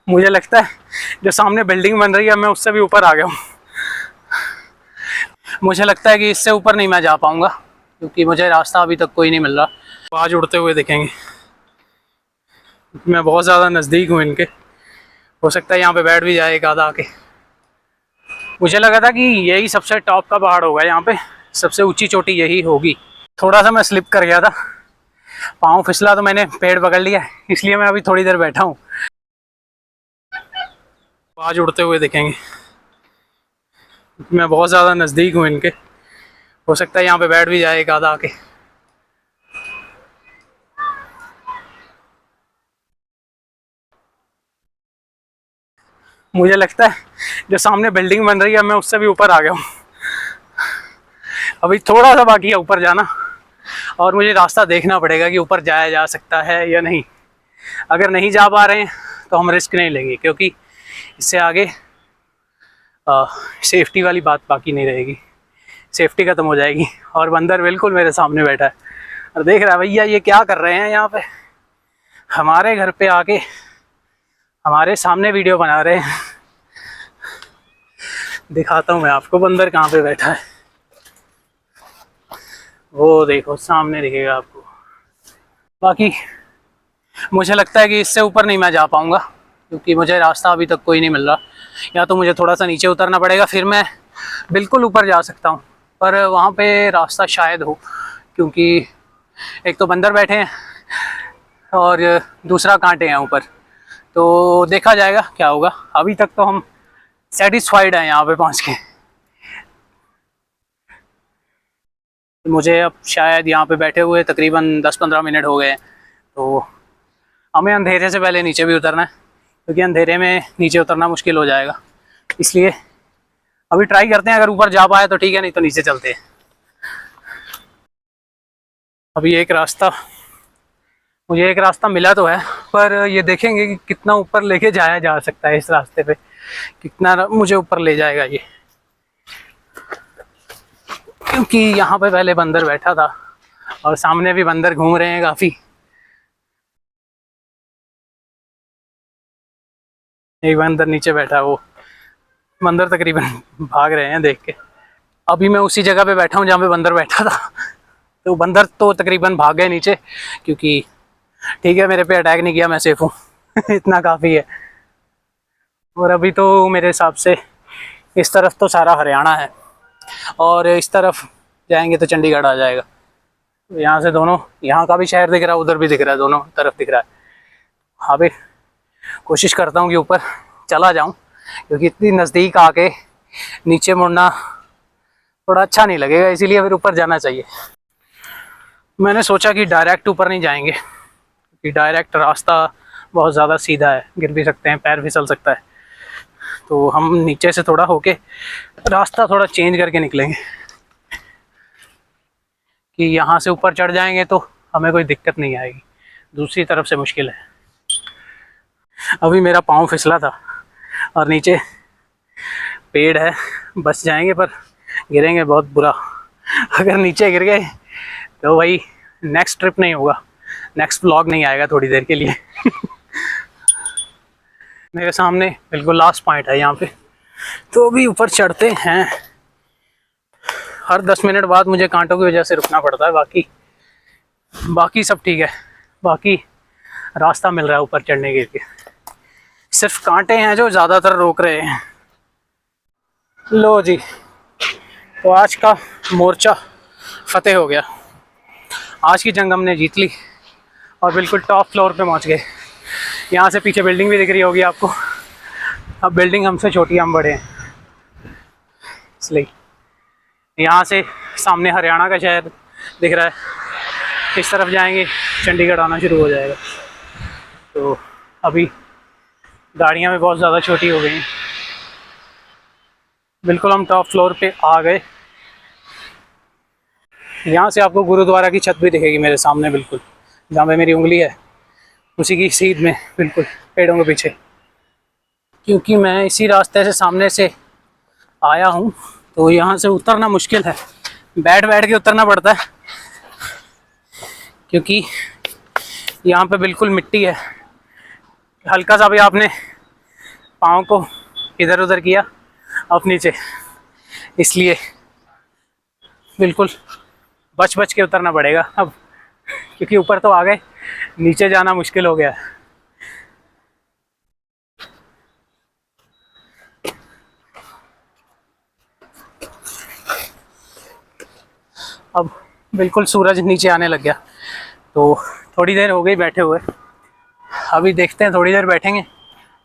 मुझे लगता है जो सामने बिल्डिंग बन रही है मैं उससे भी ऊपर आ गया हूँ। मुझे लगता है कि इससे ऊपर नहीं मैं जा पाऊँगा क्योंकि मुझे रास्ता अभी तक कोई नहीं मिल रहा। आज उड़ते हुए दिखेंगे। मैं बहुत ज़्यादा नज़दीक हूँ इनके, हो सकता है यहाँ पे बैठ भी जाए एक आधा आके। मुझे लगा था कि यही सबसे टॉप का पहाड़ होगा, यहाँ पे सबसे ऊंची चोटी यही होगी। थोड़ा सा मैं स्लिप कर गया था, पाँव फिसला तो मैंने पेड़ पकड़ लिया, इसलिए मैं अभी थोड़ी देर बैठा हूँ। आज उड़ते हुए दिखेंगे। मैं बहुत ज़्यादा नज़दीक हूँ इनके, हो सकता है यहाँ पे बैठ भी जाए एक आधा आके। मुझे लगता है जो सामने बिल्डिंग बन रही है मैं उससे भी ऊपर आ गया हूँ। अभी थोड़ा सा बाकी है ऊपर जाना, और मुझे रास्ता देखना पड़ेगा कि ऊपर जाया जा सकता है या नहीं। अगर नहीं जा पा रहे हैं तो हम रिस्क नहीं लेंगे, क्योंकि इससे आगे सेफ्टी वाली बात बाकी नहीं रहेगी, सेफ्टी खत्म हो जाएगी। और बंदर बिल्कुल मेरे सामने बैठा है और देख रहा है भैया ये क्या कर रहे हैं यहाँ पे, हमारे घर पे आके हमारे सामने वीडियो बना रहे हैं। दिखाता हूँ मैं आपको बंदर कहाँ पे बैठा है, वो देखो सामने दिखेगा आपको। बाकी मुझे लगता है कि इससे ऊपर नहीं मैं जा पाऊँगा क्योंकि मुझे रास्ता अभी तक कोई नहीं मिल रहा। या तो मुझे थोड़ा सा नीचे उतरना पड़ेगा, फिर मैं बिल्कुल ऊपर जा सकता हूँ, पर वहाँ पे रास्ता शायद हो, क्योंकि एक तो बंदर बैठे हैं और दूसरा कांटे हैं ऊपर। तो देखा जाएगा क्या होगा। अभी तक तो हम सेटिस्फाइड हैं यहाँ पे पहुँच के। मुझे अब शायद यहाँ पे बैठे हुए तकरीबन 10-15 मिनट हो गए हैं, तो हमें अंधेरे से पहले नीचे भी उतरना है, क्योंकि अंधेरे में नीचे उतरना मुश्किल हो जाएगा। इसलिए अभी ट्राई करते हैं, अगर ऊपर जा पाए तो ठीक है, नहीं तो नीचे चलते हैं। अभी मुझे एक रास्ता मिला तो है, पर ये देखेंगे कि कितना ऊपर लेके जाया जा सकता है। इस रास्ते पे कितना मुझे ऊपर ले जाएगा ये, क्योंकि यहाँ पे पहले बंदर बैठा था और सामने भी बंदर घूम रहे हैं काफ़ी। एक बंदर नीचे बैठा है, वो बंदर तकरीबन भाग रहे हैं देख के। अभी मैं उसी जगह पे बैठा हूँ जहाँ पे बंदर बैठा था, तो बंदर तो तकरीबन भाग गए नीचे, क्योंकि ठीक है मेरे पे अटैक नहीं किया, मैं सेफ हूँ। इतना काफ़ी है। और अभी तो मेरे हिसाब से इस तरफ तो सारा हरियाणा है, और इस तरफ जाएंगे तो चंडीगढ़ आ जाएगा। यहाँ से दोनों, यहाँ का भी शहर दिख रहा है, उधर भी दिख रहा है, दोनों तरफ दिख रहा है। अभी कोशिश करता हूँ कि ऊपर चला जाऊँ, क्योंकि इतनी नज़दीक आके नीचे मुड़ना थोड़ा अच्छा नहीं लगेगा, इसीलिए फिर ऊपर जाना चाहिए। मैंने सोचा कि डायरेक्ट ऊपर नहीं जाएंगे, क्योंकि डायरेक्ट रास्ता बहुत ज़्यादा सीधा है, गिर भी सकते हैं, पैर फिसल सकता है। तो हम नीचे से थोड़ा होके रास्ता थोड़ा चेंज करके निकलेंगे, कि यहाँ से ऊपर चढ़ जाएंगे तो हमें कोई दिक्कत नहीं आएगी, दूसरी तरफ से मुश्किल है। अभी मेरा पाँव फिसला था और नीचे पेड़ है, बच जाएंगे, पर गिरेंगे बहुत बुरा। अगर नीचे गिर गए तो भाई नेक्स्ट ट्रिप नहीं होगा, नेक्स्ट व्लॉग नहीं आएगा थोड़ी देर के लिए। मेरे सामने बिल्कुल लास्ट पॉइंट है यहाँ पे, तो अभी ऊपर चढ़ते हैं। हर 10 मिनट बाद मुझे कांटों की वजह से रुकना पड़ता है, बाकी सब ठीक है। बाकी रास्ता मिल रहा है ऊपर चढ़ने के लिए, सिर्फ कांटे हैं जो ज़्यादातर रोक रहे हैं। लो जी, तो आज का मोर्चा फतेह हो गया, आज की जंग हमने जीत ली और बिल्कुल टॉप फ्लोर पे पहुंच गए। यहाँ से पीछे बिल्डिंग भी दिख रही होगी आपको। अब बिल्डिंग हमसे छोटी, हम बड़े हैं, इसलिए यहाँ से सामने हरियाणा का शहर दिख रहा है। इस तरफ जाएंगे चंडीगढ़ आना शुरू हो जाएगा। तो अभी गाड़ियाँ भी बहुत ज़्यादा छोटी हो गई हैं। बिल्कुल हम टॉप फ्लोर पे आ गए। यहाँ से आपको गुरुद्वारा की छत भी दिखेगी मेरे सामने, बिल्कुल जहाँ पे मेरी उंगली है उसी की सीध में, बिल्कुल पेड़ों के पीछे। क्योंकि मैं इसी रास्ते से सामने से आया हूँ, तो यहाँ से उतरना मुश्किल है, बैठ बैठ के उतरना पड़ता है, क्योंकि यहाँ पे बिल्कुल मिट्टी है। हल्का सा भी आपने पाँव को इधर उधर किया अब नीचे, इसलिए बिल्कुल बच बच के उतरना पड़ेगा अब, क्योंकि ऊपर तो आ गए, नीचे जाना मुश्किल हो गया है। अब बिल्कुल सूरज नीचे आने लग गया, तो थोड़ी देर हो गई बैठे हुए, अभी देखते हैं थोड़ी देर बैठेंगे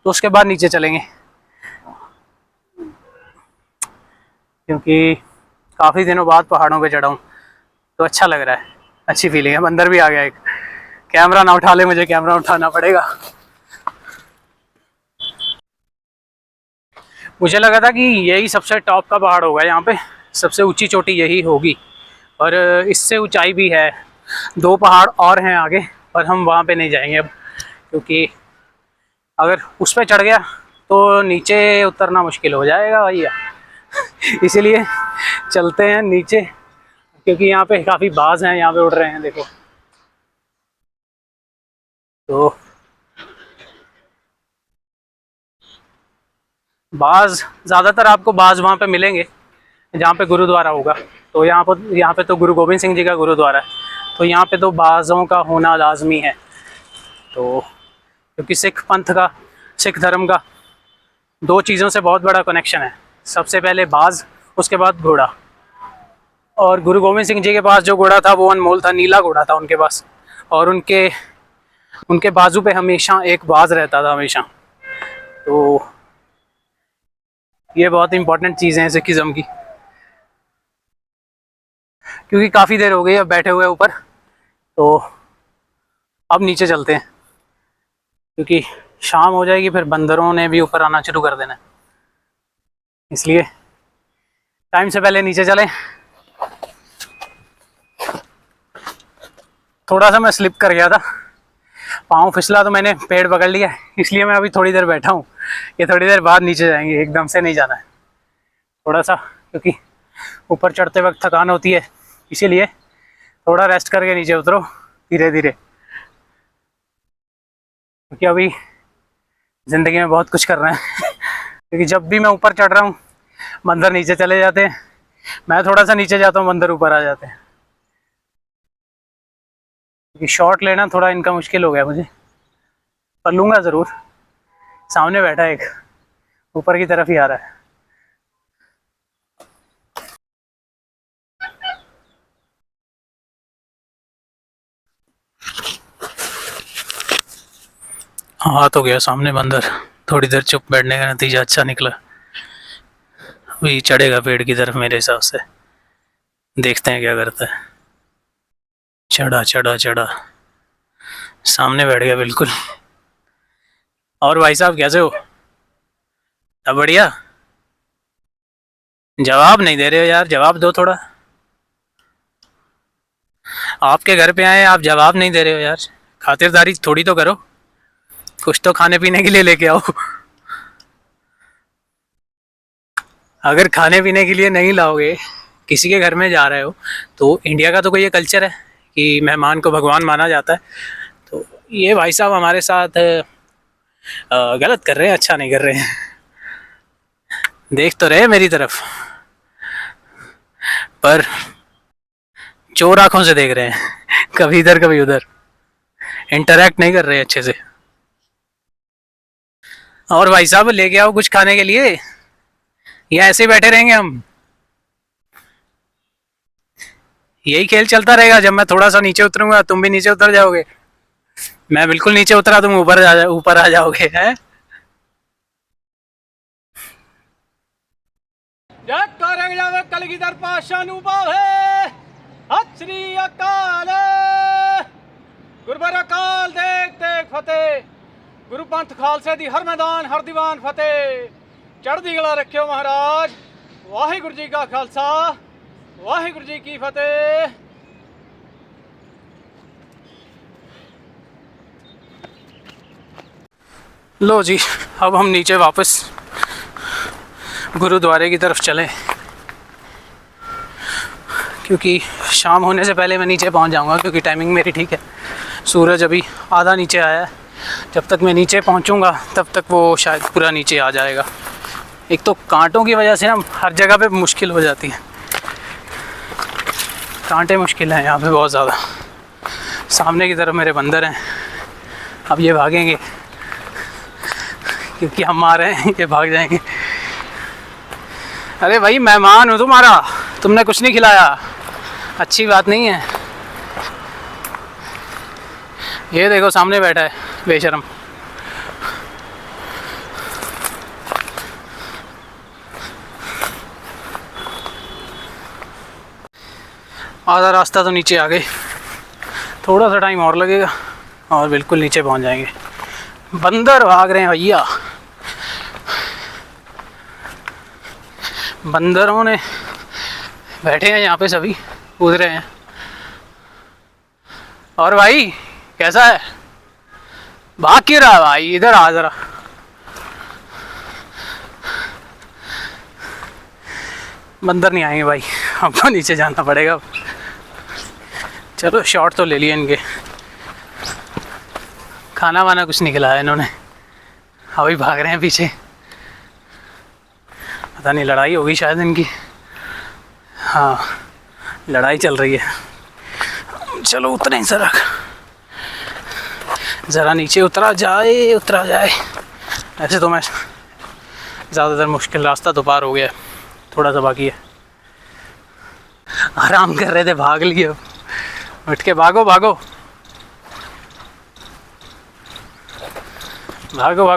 तो उसके बाद नीचे चलेंगे, क्योंकि काफ़ी दिनों बाद पहाड़ों पे चढ़ा हूँ तो अच्छा लग रहा है, अच्छी फीलिंग है। बंदर भी आ गया एक, कैमरा ना उठा ले, मुझे कैमरा उठाना पड़ेगा। मुझे लगा था कि यही सबसे टॉप का पहाड़ होगा, यहाँ पे सबसे ऊंची चोटी यही होगी, और इससे ऊंचाई भी है, 2 पहाड़ और हैं आगे, पर हम वहाँ पे नहीं जाएंगे अब, क्योंकि अगर उस पर चढ़ गया तो नीचे उतरना मुश्किल हो जाएगा भैया। इसीलिए चलते हैं नीचे, क्योंकि यहाँ पे काफ़ी बाज हैं, यहाँ पे उड़ रहे हैं देखो। तो बाज ज़्यादातर आपको बाज वहाँ पे मिलेंगे जहाँ पे गुरुद्वारा होगा, तो यहाँ पे तो गुरु गोबिंद सिंह जी का गुरुद्वारा है, तो यहाँ पे तो बाज़ों का होना लाजमी है। तो क्योंकि सिख धर्म का 2 चीज़ों से बहुत बड़ा कनेक्शन है, सबसे पहले बाज, उसके बाद घोड़ा। और गुरु गोबिंद सिंह जी के पास जो घोड़ा था वो अनमोल था, नीला घोड़ा था उनके पास, और उनके उनके बाजू पे हमेशा एक बाज रहता था हमेशा। तो ये बहुत इंपॉर्टेंट चीज़ें हैं सिखिज़्म की, क्योंकि काफ़ी देर हो गई अब बैठे हुए ऊपर, तो अब नीचे चलते हैं, क्योंकि शाम हो जाएगी, फिर बंदरों ने भी ऊपर आना शुरू कर देना है, इसलिए टाइम से पहले नीचे चलें। थोड़ा सा मैं स्लिप कर गया था, पाँव फिसला तो मैंने पेड़ पकड़ लिया, इसलिए मैं अभी थोड़ी देर बैठा हूँ, ये थोड़ी देर बाद नीचे जाएंगे, एकदम से नहीं जाना है थोड़ा सा, क्योंकि ऊपर चढ़ते वक्त थकान होती है, इसीलिए थोड़ा रेस्ट करके नीचे उतरो धीरे धीरे, क्योंकि अभी ज़िंदगी में बहुत कुछ कर रहे हैं। क्योंकि जब भी मैं ऊपर चढ़ रहा हूँ बंदर नीचे चले जाते हैं, मैं थोड़ा सा नीचे जाता हूँ बंदर ऊपर आ जाते हैं, क्योंकि शॉट लेना थोड़ा इनका मुश्किल हो गया मुझे, पर लूँगा ज़रूर। सामने बैठा एक, ऊपर की तरफ ही आ रहा है। हाँ तो गया सामने बंदर, थोड़ी देर चुप बैठने का नतीजा अच्छा निकला, अभी चढ़ेगा पेड़ की तरफ मेरे हिसाब से, देखते हैं क्या करता है। चढ़ा चढ़ा चढ़ा, सामने बैठ गया बिल्कुल। और भाई साहब कैसे हो? अब बढ़िया। जवाब नहीं दे रहे हो यार, जवाब दो थोड़ा, आपके घर पे आए आप जवाब नहीं दे रहे हो यार, खातिरदारी थोड़ी तो करो, कुछ तो खाने पीने के लिए लेके आओ। अगर खाने पीने के लिए नहीं लाओगे, किसी के घर में जा रहे हो, तो इंडिया का तो कोई ये कल्चर है कि मेहमान को भगवान माना जाता है, तो ये भाई साहब हमारे साथ गलत कर रहे हैं, अच्छा नहीं कर रहे हैं। देख तो रहे मेरी तरफ, पर चोर आंखों से देख रहे हैं, कभी इधर कभी उधर, इंटरेक्ट नहीं कर रहे अच्छे से। और भाई साहब लेके आओ कुछ खाने के लिए, या ऐसे ही बैठे रहेंगे हम? यही खेल चलता रहेगा, जब मैं थोड़ा सा नीचे उतरूंगा तुम भी नीचे उतर जाओगे, मैं बिल्कुल नीचे उतरा तुम ऊपर आ जाओगे, हैं? कलगीधर पातशाह नूं पावे, सत श्री अकाल। गुरबर अकाल देख देख फतेह, गुरु पंथ खालसे दी हर मैदान हर दीवान फतेह। चढ़दी कला रखियो महाराज, वाहिगुरु जी का खालसा वाहिगुरु जी की फतेह। लो जी, अब हम नीचे वापस गुरुद्वारे की तरफ चलें, क्योंकि शाम होने से पहले मैं नीचे पहुंच जाऊंगा, क्योंकि टाइमिंग मेरी ठीक है। सूरज अभी आधा नीचे आया है, जब तक मैं नीचे पहुंचूंगा तब तक वो शायद पूरा नीचे आ जाएगा। एक तो कांटों की वजह से ना हर जगह पे मुश्किल हो जाती है, कांटे मुश्किल हैं यहाँ पे बहुत ज़्यादा। सामने की तरफ मेरे बंदर हैं, अब ये भागेंगे क्योंकि हम आ रहे हैं, ये भाग जाएंगे। अरे भाई मेहमान हूँ तुम्हारा, तुमने कुछ नहीं खिलाया, अच्छी बात नहीं है। ये देखो सामने बैठा है बेशरम। आधा रास्ता तो नीचे आ गए, थोड़ा सा टाइम और लगेगा और बिल्कुल नीचे पहुंच जाएंगे। बंदर भाग रहे हैं भैया, बंदरों ने बैठे हैं यहाँ पे, सभी कूद रहे हैं। और भाई कैसा है, भाग क्यों रहा है भाई, इधर आ जरा। बंदर नहीं आएंगे भाई, हमको नीचे जाना पड़ेगा। चलो शॉट तो ले लिए इनके, खाना वाना कुछ नहीं खिलाया इन्होंने, अभी भाग रहे हैं पीछे। पता नहीं लड़ाई होगी शायद इनकी, हाँ लड़ाई चल रही है। चलो उतरें ज़रा नीचे उतरा जाए। ऐसे तो मैं ज़्यादातर मुश्किल रास्ता तो पार हो गया, थोड़ा सा बाकी है। आराम कर रहे थे, भाग लिए, उठ के भागो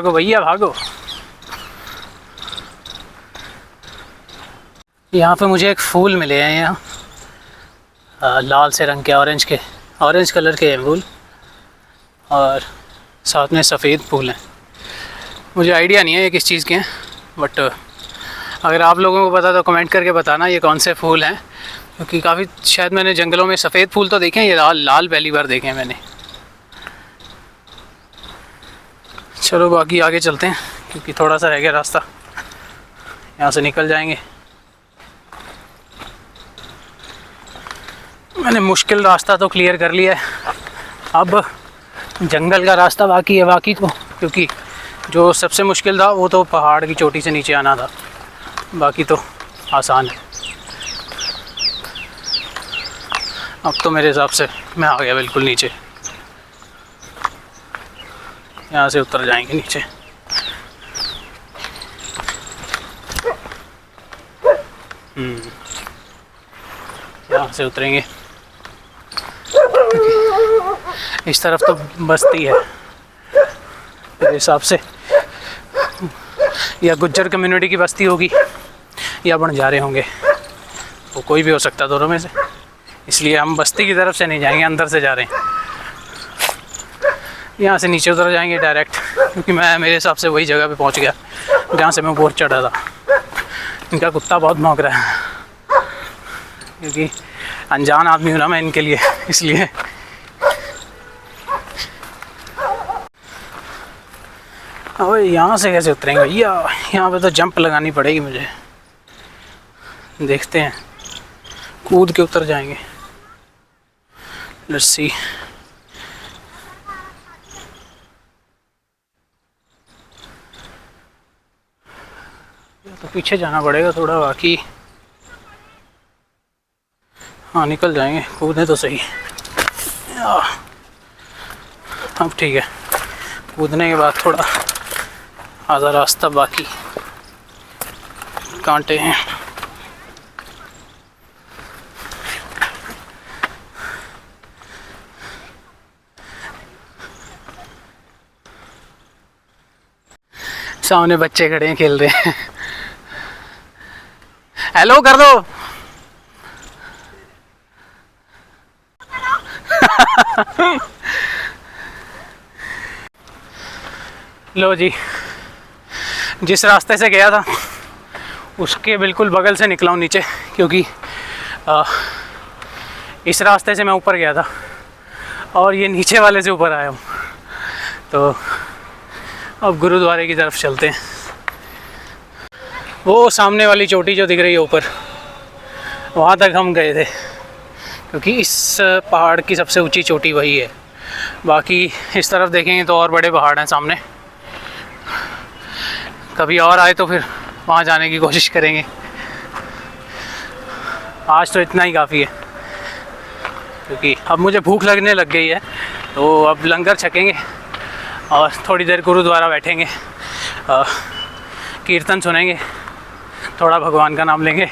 भैया भागो। यहाँ पे मुझे एक फूल मिले हैं यहाँ, लाल से रंग के, ऑरेंज कलर के हैं फूल, और साथ में सफ़ेद फूल हैं। मुझे आइडिया नहीं है ये किस चीज़ के हैं, बट अगर आप लोगों को पता तो कमेंट करके बताना ये कौन से फूल हैं, क्योंकि काफ़ी शायद मैंने जंगलों में सफ़ेद फूल तो देखे हैं, ये लाल पहली बार देखे हैं मैंने। चलो बाकी आगे चलते हैं क्योंकि थोड़ा सा रह गया रास्ता, यहाँ से निकल जाएंगे। मैंने मुश्किल रास्ता तो क्लियर कर लिया है, अब जंगल का रास्ता बाकी है। बाकी तो क्योंकि जो सबसे मुश्किल था वो तो पहाड़ की चोटी से नीचे आना था, बाकी तो आसान है। अब तो मेरे हिसाब से मैं आ गया बिल्कुल नीचे, यहाँ से उतर जाएंगे नीचे। यहाँ से उतरेंगे, इस तरफ तो बस्ती है मेरे हिसाब से, या गुज्जर कम्युनिटी की बस्ती होगी या बंजारे होंगे, वो कोई भी हो सकता है दोनों में से। इसलिए हम बस्ती की तरफ से नहीं जाएंगे, अंदर से जा रहे हैं। यहाँ से नीचे उतर जाएंगे डायरेक्ट, क्योंकि मैं मेरे हिसाब से वही जगह पे पहुँच गया जहाँ से मैं ऊपर चढ़ा था। इनका कुत्ता बहुत भौंक रहा है, क्योंकि अनजान आदमी हूँ ना मैं इनके लिए, इसलिए। अब यहाँ से कैसे उतरेंगे भैया, यहाँ पे तो जंप लगानी पड़ेगी मुझे। देखते हैं, कूद के उतर जाएंगे। Let's see. तो पीछे जाना पड़ेगा थोड़ा, बाकी हाँ निकल जाएंगे, कूदें तो सही। अब ठीक है, कूदने के बाद थोड़ा आधा रास्ता बाकी, कांटे हैं। सामने बच्चे खड़े हैं, खेल रहे हैं। हेलो कर दो। लो जी, जिस रास्ते से गया था उसके बिल्कुल बगल से निकला हूँ नीचे, क्योंकि इस रास्ते से मैं ऊपर गया था और ये नीचे वाले से ऊपर आया हूँ। तो अब गुरुद्वारे की तरफ चलते हैं। वो सामने वाली चोटी जो दिख रही है ऊपर, वहाँ तक हम गए थे, क्योंकि इस पहाड़ की सबसे ऊंची चोटी वही है। बाकी इस तरफ देखेंगे तो और बड़े पहाड़ हैं सामने, कभी और आए तो फिर वहाँ जाने की कोशिश करेंगे। आज तो इतना ही काफ़ी है, क्योंकि अब मुझे भूख लगने लग गई है, तो अब लंगर छकेंगे और थोड़ी देर गुरुद्वारा बैठेंगे, कीर्तन सुनेंगे, थोड़ा भगवान का नाम लेंगे।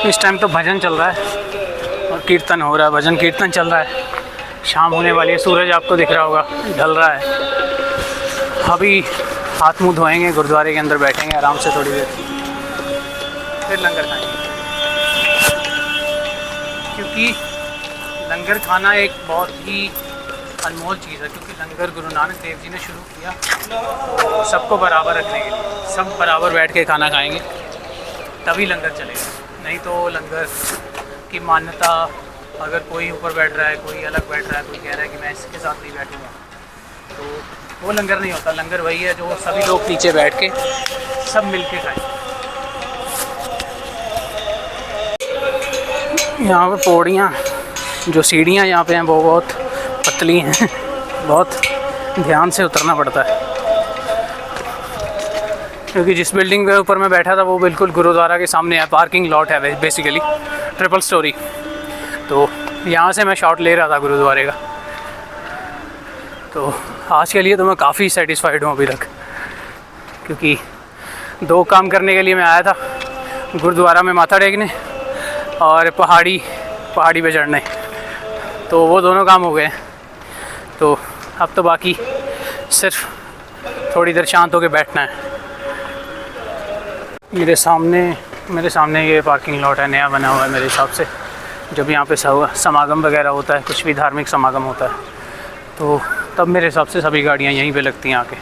इस टाइम तो भजन चल रहा है और कीर्तन हो रहा है, भजन कीर्तन चल रहा है। शाम होने वाली है, सूरज आपको दिख रहा होगा ढल रहा है। अभी हाथ मुंह धोएंगे, गुरुद्वारे के अंदर बैठेंगे आराम से थोड़ी देर, फिर लंगर खाएंगे। क्योंकि लंगर खाना एक बहुत ही अनमोल चीज़ है, क्योंकि लंगर गुरु नानक देव जी ने शुरू किया तो सबको बराबर रखने के लिए, सब बराबर बैठ के खाना खाएंगे तभी लंगर चलेगा। नहीं तो लंगर की मान्यता, अगर कोई ऊपर बैठ रहा है, कोई अलग बैठ रहा है, कोई कह रहा है कि मैं इसके साथ नहीं बैठूँगा, तो वो लंगर नहीं होता। लंगर वही है जो सभी लोग नीचे बैठ के सब मिल के खाएँ। यहाँ पर पौड़ियाँ, जो सीढ़ियाँ यहाँ पे हैं वो बहुत पतली हैं, बहुत ध्यान से उतरना पड़ता है, क्योंकि जिस बिल्डिंग के ऊपर मैं बैठा था वो बिल्कुल गुरुद्वारा के सामने है, पार्किंग लॉट है बेसिकली, ट्रिपल स्टोरी। तो यहाँ से मैं शॉट ले रहा था गुरुद्वारे का। तो आज के लिए तो मैं काफ़ी सेटिस्फाइड हूँ अभी तक, क्योंकि 2 काम करने के लिए मैं आया था, गुरुद्वारा में माथा टेकने और पहाड़ी पे चढ़ने, तो वो दोनों काम हो गए। तो अब तो बाकी सिर्फ थोड़ी देर शांत होकर बैठना है। मेरे सामने ये पार्किंग लॉट है, नया बना हुआ है मेरे हिसाब से। जब यहाँ पे समागम वगैरह होता है, कुछ भी धार्मिक समागम होता है, तो तब मेरे हिसाब से सभी गाड़ियाँ यहीं पे लगती हैं आके।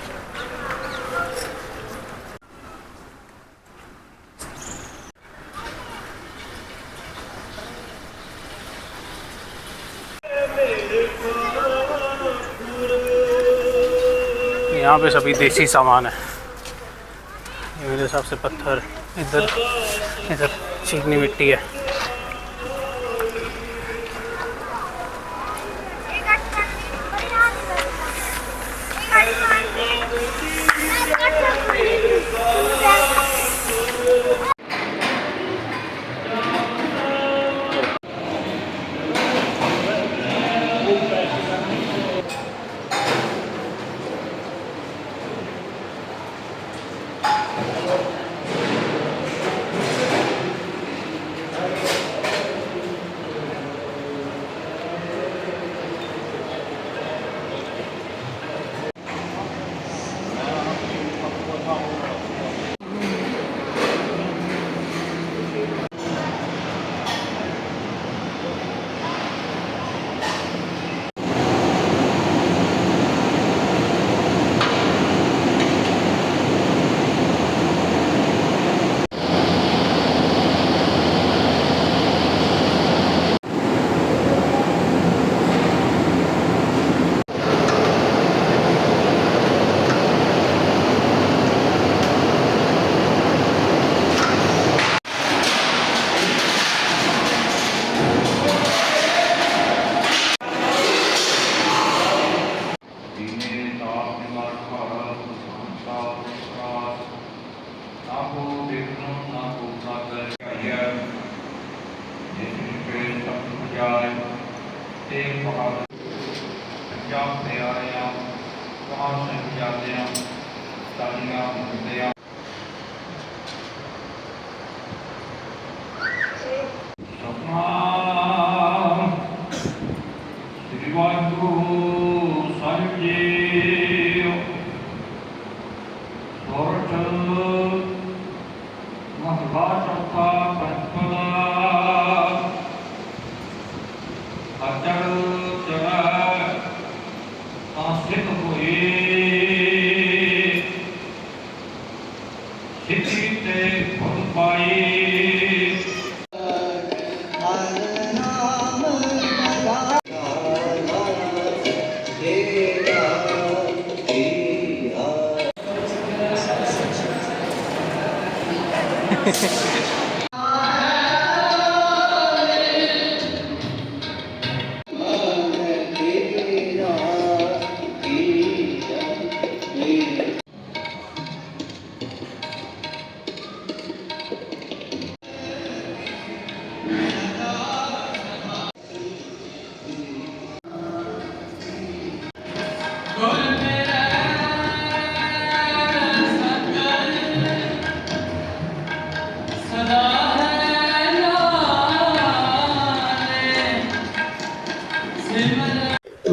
यहाँ पे सभी देसी सामान है। ये मेरे हिसाब से पत्थर, इधर चीकनी मिट्टी है।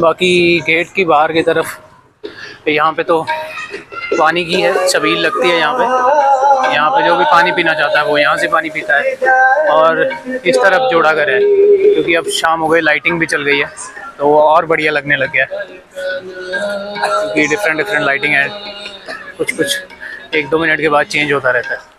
बाकी गेट की बाहर की तरफ यहाँ पे तो पानी की है छबील लगती है। यहाँ पे जो भी पानी पीना चाहता है वो यहाँ से पानी पीता है। और इस तरफ जोड़ा घर है, क्योंकि अब शाम हो गई, लाइटिंग भी चल गई है तो वो और बढ़िया लगने लग गया है, क्योंकि डिफरेंट लाइटिंग है। कुछ 1-2 मिनट के बाद चेंज होता रहता है।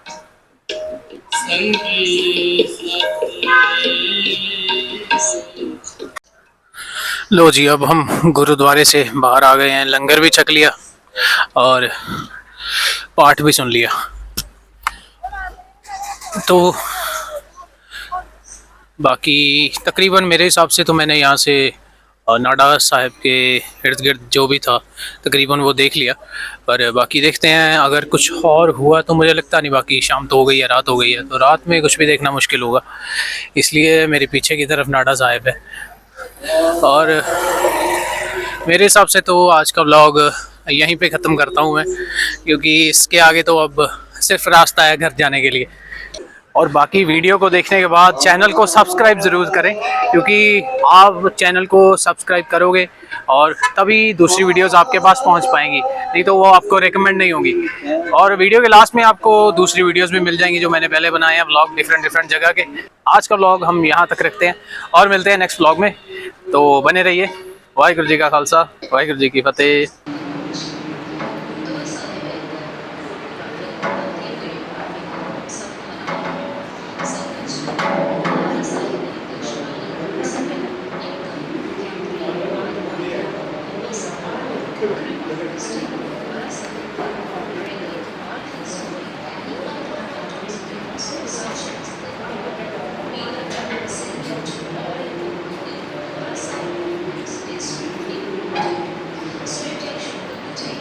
लो जी, अब हम गुरुद्वारे से बाहर आ गए हैं, लंगर भी छक लिया और पाठ भी सुन लिया। तो बाकी तकरीबन मेरे हिसाब से तो मैंने यहाँ से नाडा साहिब के इर्द गिर्द जो भी था तकरीबन वो देख लिया। पर बाकी देखते हैं, अगर कुछ और हुआ तो मुझे लगता नहीं, बाकी शाम तो हो गई है, रात हो गई है, तो रात में कुछ भी देखना मुश्किल होगा। इसलिए मेरे पीछे की तरफ नाडा साहिब है। और मेरे हिसाब से तो आज का व्लॉग यहीं पे ख़त्म करता हूँ मैं, क्योंकि इसके आगे तो अब सिर्फ रास्ता है घर जाने के लिए। और बाकी वीडियो को देखने के बाद चैनल को सब्सक्राइब ज़रूर करें, क्योंकि आप चैनल को सब्सक्राइब करोगे और तभी दूसरी वीडियोस आपके पास पहुंच पाएंगी, नहीं तो वो आपको रेकमेंड नहीं होंगी। और वीडियो के लास्ट में आपको दूसरी वीडियोस भी मिल जाएंगी जो मैंने पहले बनाए हैं, व्लॉग डिफरेंट जगह के। आज का व्लॉग हम यहाँ तक रखते हैं और मिलते हैं नेक्स्ट व्लॉग में, तो बने रहिए। वाहिगुरू जी का खालसा, वाहिगुरू जी की फतेह।